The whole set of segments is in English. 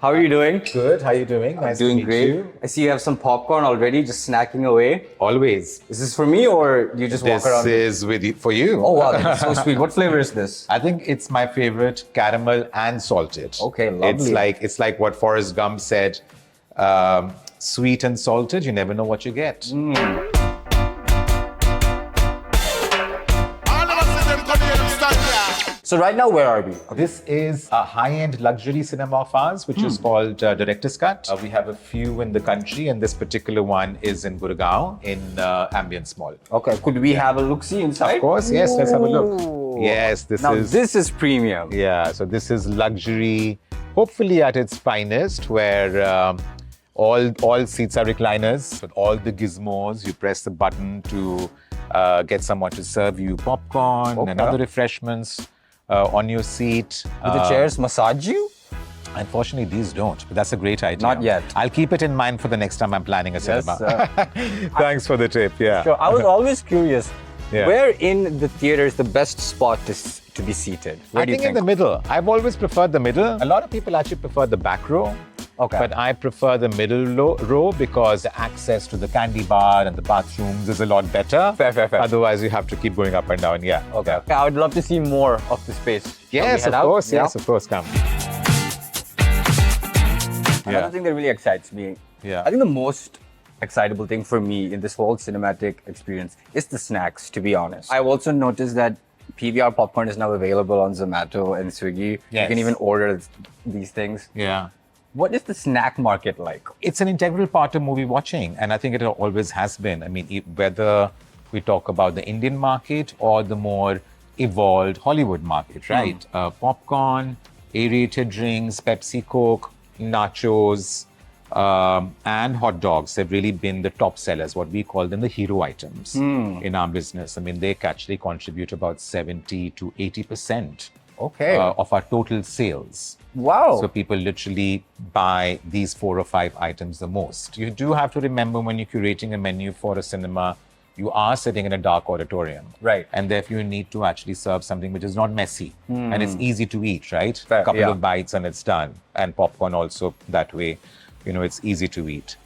How are you doing? Good. How are you doing? Nice Doing to meet great. you. I see you have some popcorn already, just snacking away. Always. Is this for me or you just walk around? This is for you. Oh wow, that's so sweet. What flavor is this? I think it's my favorite, caramel and salted. Okay, lovely. It's like what Forrest Gump said, sweet and salted. You never know what you get. So right now, where are we? This is a high-end luxury cinema of ours, which is called Director's Cut. We have a few in the country, and this particular one is in Gurgaon, in Ambience Mall. Okay, could we have a look-see inside? Of course, yes. Let's have a look. Ooh. Yes, This is premium. Yeah, so this is luxury, hopefully at its finest, where all seats are recliners with all the gizmos. You press the button to get someone to serve you popcorn and other refreshments on your seat. Do the chairs massage you? Unfortunately, these don't, but that's a great idea. Not yet. I'll keep it in mind for the next time I'm planning a cinema. Yes, Thanks for the tip, yeah. Sure. I was always curious, Yeah. where in the theater is the best spot to be seated? Where I do you think in the middle. I've always preferred the middle. A lot of people actually prefer the back row. Okay. But I prefer the middle row because the access to the candy bar and the bathrooms is a lot better. Fair. Otherwise, you have to keep going up and down. Yeah. Okay. I would love to see more of the space. Shall we Yes, head of out? course. Yeah? Yes, of course. Come. Another thing that really excites me, Yeah. I think the most excitable thing for me in this whole cinematic experience is the snacks, to be honest. I've also noticed that PVR popcorn is now available on Zomato and Swiggy. You Yes. can even order these things. Yeah. What is the snack market like? It's an integral part of movie watching, and I think it always has been. I mean, whether we talk about the Indian market or the more evolved Hollywood market, right? Popcorn, aerated drinks, Pepsi, Coke, nachos, and hot dogs have really been the top sellers, what we call them the hero items in our business. I mean, they actually contribute about 70 to 80% Okay. of our total sales. Wow. So people literally buy these 4 or 5 items the most. You do have to remember when you're curating a menu for a cinema, you are sitting in a dark auditorium. Right. And therefore you need to actually serve something which is not messy and it's easy to eat, right? Fair, A couple yeah. of bites and it's done. And popcorn also that way, it's easy to eat.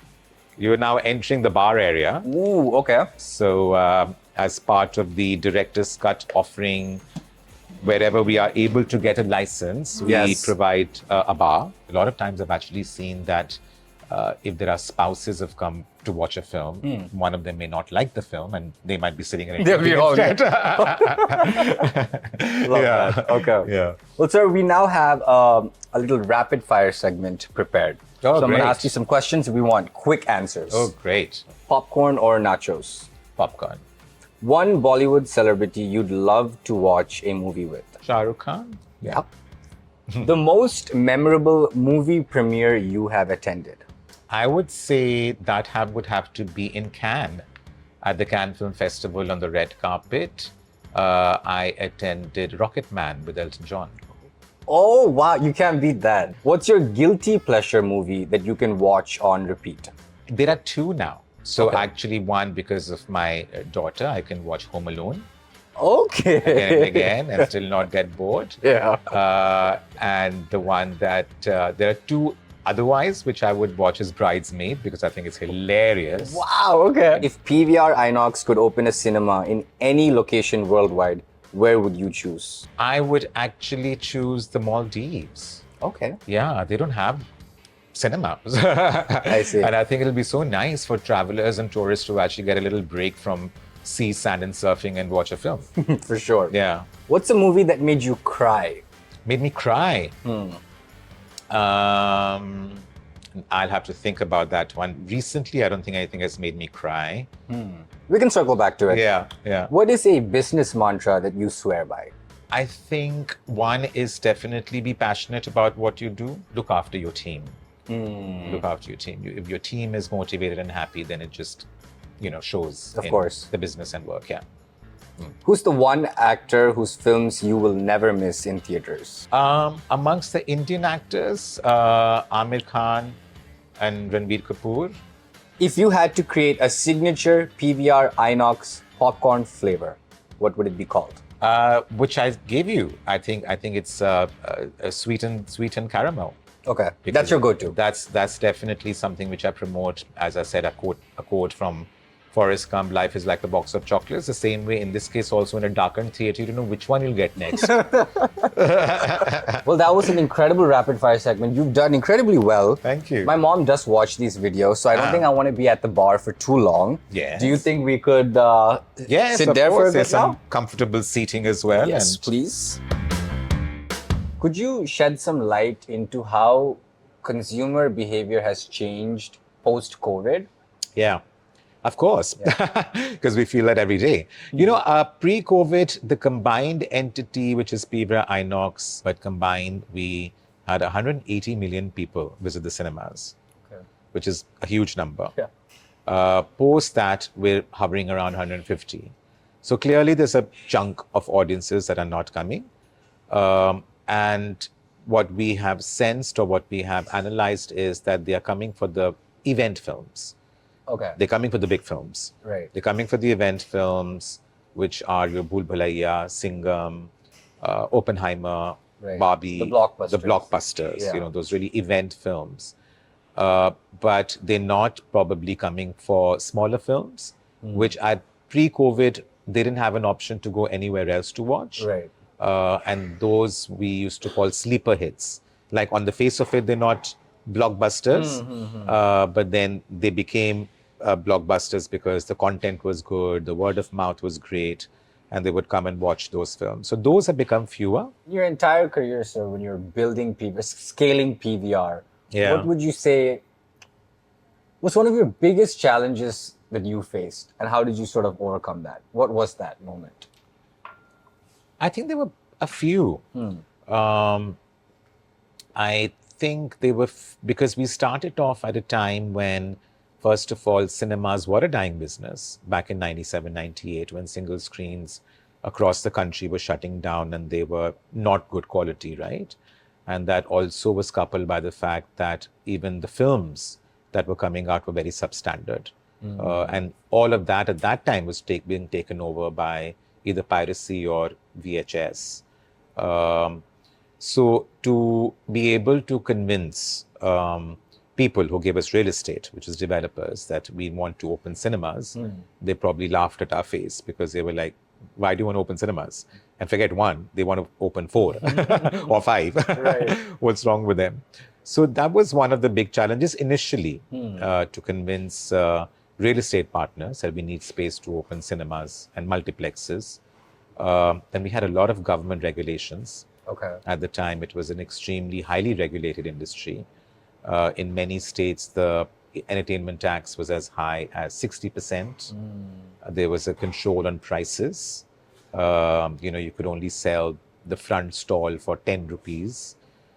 You're now entering the bar area. Ooh, okay. So as part of the director's cut offering, wherever we are able to get a license, we Yes. provide a bar. A lot of times I've actually seen that if there are spouses who've come to watch a film, one of them may not like the film and they might be sitting in a They'll be all instead. Love Yeah. that. Okay. Yeah. Well, sir, we now have a little rapid fire segment prepared. Oh, so I'm going great. to ask you some questions. We want quick answers. Oh, great. Popcorn or nachos? Popcorn. One Bollywood celebrity you'd love to watch a movie with? Shah Rukh Khan? Yep. The most memorable movie premiere you have attended? I would say that would have to be in Cannes, at the Cannes Film Festival on the red carpet. I attended Rocket Man with Elton John. Oh, wow. You can't beat that. What's your guilty pleasure movie that you can watch on repeat? There are 2 now. So Okay. actually one because of my daughter, I can watch Home Alone Okay. again and again and still not get bored. Yeah. And the one that, there are 2 otherwise, which I would watch is Bridesmaid because I think it's hilarious. Wow, okay. If PVR Inox could open a cinema in any location worldwide, where would you choose? I would actually choose the Maldives. Okay. Yeah, they don't have cinemas. I see. And I think it'll be so nice for travelers and tourists to actually get a little break from sea, sand, and surfing and watch a film. For sure. Yeah. What's a movie that made you cry? Made me cry. I'll have to think about that one. Recently, I don't think anything has made me cry. We can circle back to it. Yeah. What is a business mantra that you swear by? I think one is definitely be passionate about what you do. Look after your team. Look after your team. If your team is motivated and happy, then it just, shows Of in course. the business and work. Yeah. Who's the one actor whose films you will never miss in theaters? Amongst the Indian actors, Amir Khan and Ranbir Kapoor. If you had to create a signature PVR Inox popcorn flavor, what would it be called? Which I gave you. I think it's a sweetened caramel. Okay, because that's your go-to. That's definitely something which I promote. As I said, a quote from Forrest Gump: "Life is like a box of chocolates." The same way, in this case, also in a darkened theater, you don't know which one you'll get next. Well, that was an incredible rapid fire segment. You've done incredibly well. Thank you. My mom does watch these videos, so I don't think I want to be at the bar for too long. Yes. Do you think we could Yes, sit of there for course. a bit There's some now? comfortable seating as well. Yes, and please. Could you shed some light into how consumer behavior has changed post-COVID? Yeah, of course, because we feel that every day. You know, pre-COVID, the combined entity, which is PVR Inox, but combined, we had 180 million people visit the cinemas, which is a huge number. Yeah. Post that, we're hovering around 150. So clearly, there's a chunk of audiences that are not coming. And what we have sensed or what we have analyzed is that they are coming for the event films. Okay. They're coming for the big films. Right. They're coming for the event films, which are your Bhool Bhulaiya, Singham, Oppenheimer, Right. Barbie, The blockbusters. the blockbusters. Yeah. You know, those really event films. But they're not probably coming for smaller films, which at pre-COVID they didn't have an option to go anywhere else to watch. Right. And those we used to call sleeper hits. Like on the face of it, they're not blockbusters, but then they became blockbusters because the content was good, the word of mouth was great, and they would come and watch those films. So those have become fewer. Your entire career, sir, when you're building scaling PVR, Yeah. what would you say was one of your biggest challenges that you faced, and how did you sort of overcome that? What was that moment? I think there were a few. I think they were because we started off at a time when, first of all, cinemas were a dying business back in 97, 98, when single screens across the country were shutting down and they were not good quality, right? And that also was coupled by the fact that even the films that were coming out were very substandard. And all of that at that time was being taken over by either piracy or VHS. So to be able to convince people who gave us real estate, which is developers, that we want to open cinemas, they probably laughed at our face because they were like, why do you want to open cinemas? And forget one, they want to open 4 or 5. Right. What's wrong with them? So that was one of the big challenges initially, to convince real estate partners that we need space to open cinemas and multiplexes. Then we had a lot of government regulations. Okay. At the time, it was an extremely highly regulated industry. In many states, the entertainment tax was as high as 60%. There was a control on prices. You could only sell the front stall for 10 rupees.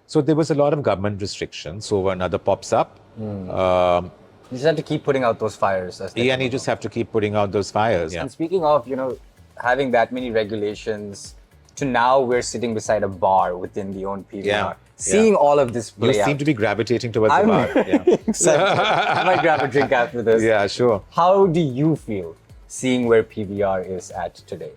So there was a lot of government restrictions. So when another pops up, You just have to keep putting out those fires. As they and you just have to keep putting out those fires. And speaking of, having that many regulations, to now we're sitting beside a bar within the own PVR. Yeah. Seeing all of this You play out. seem to be gravitating towards I'm the bar. Yeah. excited. I might grab a drink after this. Yeah, sure. How do you feel seeing where PVR is at today?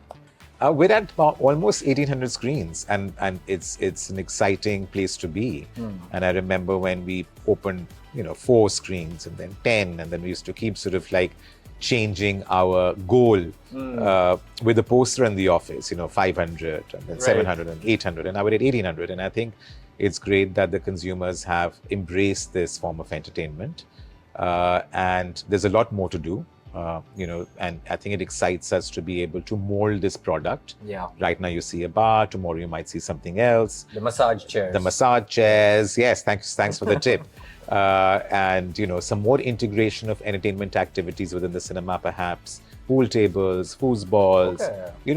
We're at about almost 1,800 screens, and it's an exciting place to be. And I remember when we opened, 4 screens and then 10, and then we used to keep sort of like changing our goal with the poster in the office, 500 and then 700 and 800, and now we're at 1,800. And I think it's great that the consumers have embraced this form of entertainment, and there's a lot more to do. And I think it excites us to be able to mold this product. Yeah. Right now you see a bar, tomorrow you might see something else. The massage chairs. The massage chairs, yes, thanks for the tip. And some more integration of entertainment activities within the cinema, perhaps pool tables, foosballs,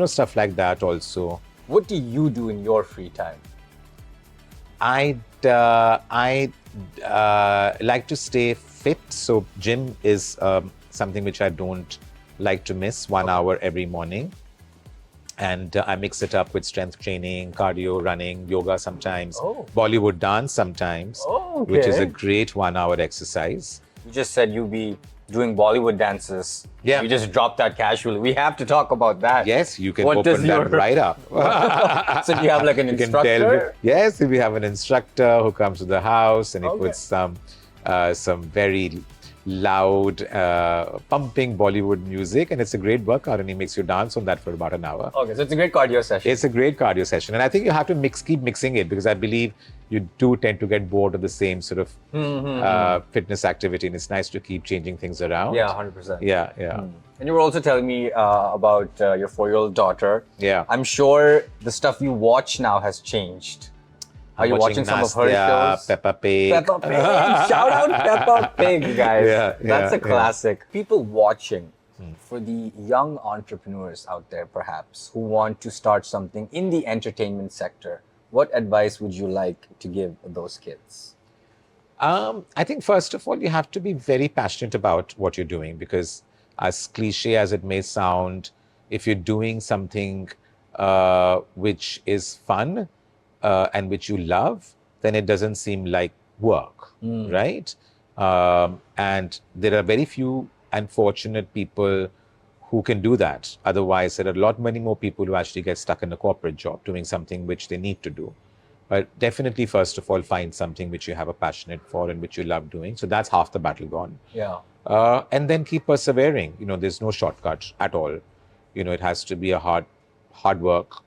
stuff like that also. What do you do in your free time? I like to stay fit, so gym is something which I don't like to miss. 1 hour every morning, and I mix it up with strength training, cardio, running, yoga sometimes, Bollywood dance sometimes, which is a great 1 hour exercise. You just said you'll be doing Bollywood dances. Yeah. You just dropped that casually. We have to talk about that. Yes, you can What open does that your- right up. So do you have like an You can instructor? yes, we have an instructor who comes to the house and he Okay. puts some very loud, pumping Bollywood music, and it's a great workout, and he makes you dance on that for about an hour. Okay, so it's a great cardio session. It's a great cardio session, and I think you have to keep mixing it, because I believe you do tend to get bored of the same sort of fitness activity, and it's nice to keep changing things around. Yeah, 100%. Yeah, yeah. And you were also telling me about your 4-year-old daughter. Yeah. I'm sure the stuff you watch now has changed. Are you watching some of her Nastya, shows? Peppa Pig. Peppa Pig. Shout out Peppa Pig, guys. Yeah, That's yeah, a classic. People watching, for the young entrepreneurs out there, perhaps, who want to start something in the entertainment sector, what advice would you like to give those kids? I think first of all, you have to be very passionate about what you're doing, because as cliche as it may sound, if you're doing something which is fun and which you love, then it doesn't seem like work, right? And there are very few unfortunate people who can do that. Otherwise, there are many more people who actually get stuck in a corporate job doing something which they need to do. But definitely, first of all, find something which you have a passionate for and which you love doing. So that's half the battle gone. Yeah. And then keep persevering. There's no shortcut at all. It has to be a hard work.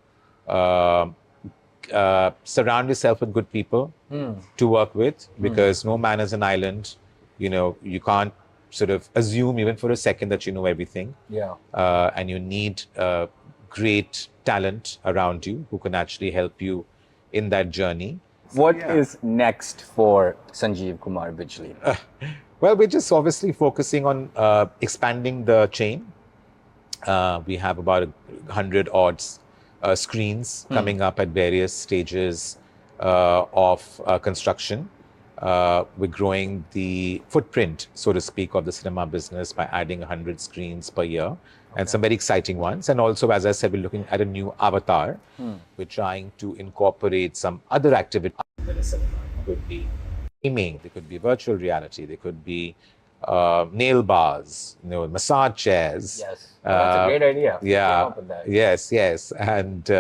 Surround yourself with good people to work with, because no man is an island. You can't sort of assume even for a second that you know everything. Yeah. And you need great talent around you who can actually help you in that journey. What is next for Sanjeev Kumar Bijli? Well, we're just obviously focusing on expanding the chain. We have about 100 odd screens coming up at various stages of construction. We're growing the footprint, so to speak, of the cinema business by adding 100 screens per year, and some very exciting ones. And also, as I said, we're looking at a new avatar. We're trying to incorporate some other activities in the cinema. It could be gaming, there could be virtual reality, there could be nail bars, massage chairs. Yes. That's a great idea. Yeah. Came up with that. Yes. And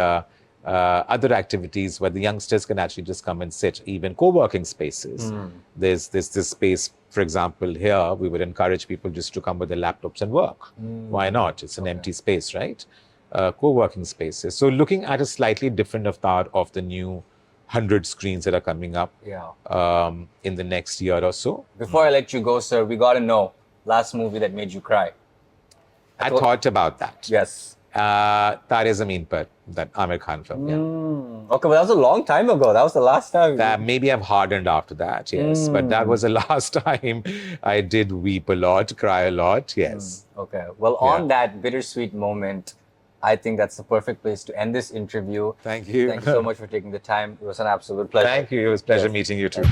other activities where the youngsters can actually just come and sit, even co-working spaces. There's this space, for example, here, we would encourage people just to come with their laptops and work. Why not? It's an empty space, right? Co-working spaces. So looking at a slightly different avatar of the new 100 screens that are coming up in the next year or so. Before I let you go, sir, we got to know, last movie that made you cry. I thought about that. Yes. Tare Zameen Par, that Amir Khan film. Yeah. Okay, but that was a long time ago. That was the last time. Maybe I've hardened after that, yes. But that was the last time I did weep a lot, cry a lot, yes. Okay. Well, on that bittersweet moment, I think that's the perfect place to end this interview. Thank you. Thank you so much for taking the time. It was an absolute pleasure. Thank you. It was a pleasure meeting you too.